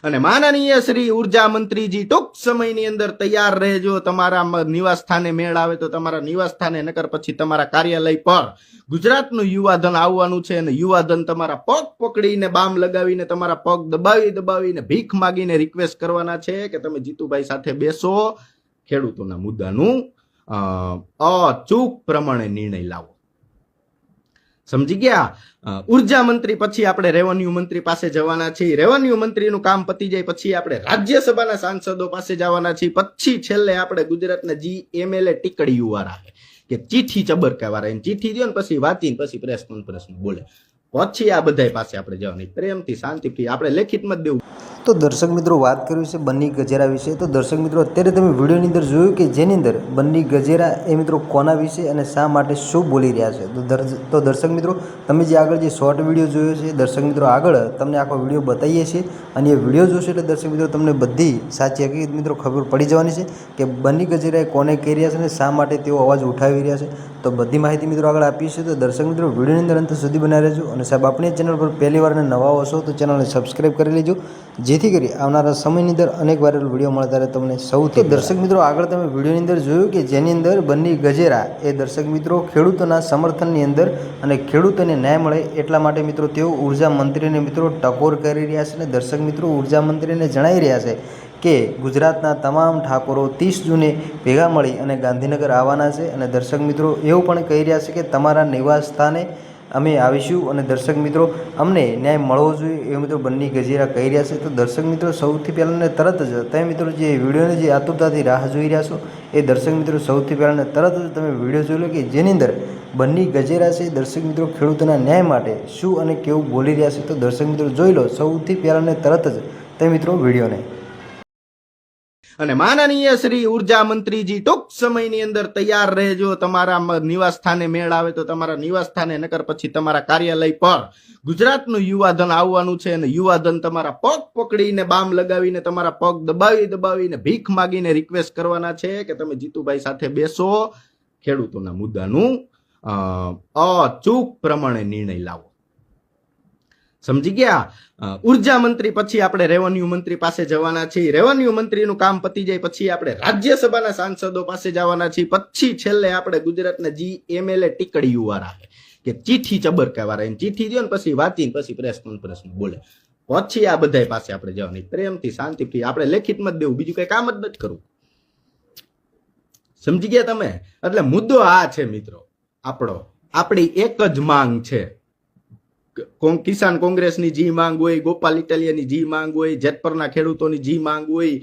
અને માનનીય શ્રી ઉર્જા મંત્રીજી ટૂંક સમયની અંદર તૈયાર રહેજો. તમારા નિવાસ સ્થાને મેળ આવે તો તમારા નિવાસ સ્થાને, નકર પછી તમારા કાર્યાલય પર ગુજરાતનું યુવાધન આવવાનું છે. અને યુવાધન તમારા પગ પકડીને બામ લગાવીને તમારા પગ દબાવીને ભીખ માગીને રિક્વેસ્ટ કરવાના છે કે તમે જીતુભાઈ સાથે બેસો, ખેડૂતોના મુદ્દાનું અચૂક પ્રમાણે નિર્ણય લાવો. સમજી ગયા? ઉર્જા મંત્રી પછી આપણે રેવન્યુ મંત્રી પાસે જવાના છીએ. રેવન્યુ મંત્રીનું કામ પતી જાય પછી આપણે રાજ્યસભાના સાંસદો પાસે જવાના છીએ. પછી છેલ્લે આપણે ગુજરાતના GMLA ટીકડીઓ વાળા કે ચીઠી ચબરકા વાળા ચીઠી દો ને પછી વાંચીને પછી પ્રેસ કોન્ફરન્સમાં બોલે, પછી આ બધા પાસે આપણે જવાની પ્રેમથી શાંતિથી આપણે લેખિતમાં જ દેવું. તો દર્શક મિત્રો, વાત કરવી છે બન્ની ગજેરા વિશે. તો દર્શક મિત્રો, અત્યારે તમે વિડીયોની અંદર જોયું કે જેની અંદર બન્ની ગજેરા એ મિત્રો કોના વિશે અને શા માટે શું બોલી રહ્યા છે. તો દર્શક મિત્રો, તમે જે આગળ જે શોર્ટ વિડીયો જોયો છે, દર્શક મિત્રો આગળ તમને આખો વિડીયો બતાવીએ છીએ અને એ વિડીયો જોશો એટલે દર્શક મિત્રો તમને બધી સાચી હકીકત મિત્રો ખબર પડી જવાની છે કે બન્ની ગજેરા કોને કહી રહ્યા છે અને શા માટે તેઓ અવાજ ઉઠાવી રહ્યા છે. તો બધી માહિતી મિત્રો આગળ આપી છે. તો દર્શક મિત્રો, વિડીયોની અંદર અંત સુધી બનાવી રહેજો. અને સાહેબ, આપણી ચેનલ પર પહેલી વાર નવા હશો તો ચેનલને સબસ્ક્રાઈબ કરી લેજો, જેથી કરી આવનારા સમયની અંદર અનેક વાયરલ વિડીયો મળતા રહે તમને સૌથી. દર્શક મિત્રો, આગળ તમે વિડીયોની અંદર જોયું કે જેની અંદર બન્ની ગજેરા એ દર્શક મિત્રો ખેડૂતોના સમર્થનની અંદર અને ખેડૂતોને ન્યાય મળે એટલા માટે મિત્રો તેઓ ઉર્જા મંત્રીને મિત્રો ટકોર કરી રહ્યા છે. અને દર્શક મિત્રો, ઉર્જા મંત્રીને જણાવી રહ્યા છે કે ગુજરાતના તમામ ઠાકોરો 30 જૂને ભેગા મળી અને ગાંધીનગર આવવાના છે. અને દર્શક મિત્રો એવું પણ કહી રહ્યા છે કે તમારા નિવાસ સ્થાને અમે આવીશું અને દર્શક મિત્રો અમને ન્યાય મળવો જોઈએ એવું મિત્રો બન્ની ગજેરા કહી રહ્યા છે. તો દર્શક મિત્રો, સૌથી પહેલાં તરત જ તમે મિત્રો જે વિડીયોની જે આતુરતાથી રાહ જોઈ રહ્યા છો એ દર્શક મિત્રો સૌથી પહેલાં તરત જ તમે વિડીયો જોઈ લો કે જેની અંદર બન્ની ગજેરા છે દર્શક મિત્રો ખેડૂતોના ન્યાય માટે શું અને કેવું બોલી રહ્યા છે. તો દર્શક મિત્રો જોઈ લો સૌથી પહેલાં તરત જ તમે મિત્રો વિડીયોને. અને માનનીય શ્રી ઉર્જા મંત્રીજી ટૂંક સમયની અંદર તૈયાર રહેજો. તમારા નિવાસ સ્થાને મેળ આવે તો તમારા નિવાસ સ્થાને, નકર પછી તમારા કાર્યાલય પર ગુજરાતનું યુવાધન આવવાનું છે. અને યુવાધન તમારા પગ પકડીને બામ લગાવીને તમારા પગ દબાવીને ભીખ માગીને રિક્વેસ્ટ કરવાના છે કે તમે જીતુભાઈ સાથે બેસો, ખેડૂતોના મુદ્દાનું અચૂક પ્રમાણે નિર્ણય લાવો. સમજી ગયા? ઉર્જા મંત્રી પછી આપણે રેવન્યુ મંત્રી પાસે જવાના છીએ. રેવન્યુ મંત્રીનું કામ પતી જાય પછી આપણે રાજ્યસભાના સાંસદો પાસે જવાના છીએ. પછી છેલ્લે આપણે ગુજરાતના GMLA ટીકડીઓ વાળા કે ચીઠી ચબરકા વાળા ચીઠી દો ને પછી વાંચીને પછી પ્રેસ કોન્ફરન્સમાં બોલે, પછી આ બધા પાસે આપણે જવાની પ્રેમથી શાંતિથી આપણે લેખિતમાં જ દેવું, બીજું કઈ કામ જ નથી કરવું. સમજી ગયા તમે? એટલે મુદ્દો આ છે મિત્રો, આપણી એક જ માંગ છે. કિસાન કોંગ્રેસની જી માંગ હોય, ગોપાલ ઇટાલિયાની જી માંગ હોય, જેતપરના ખેડૂતોની જી માંગ હોય,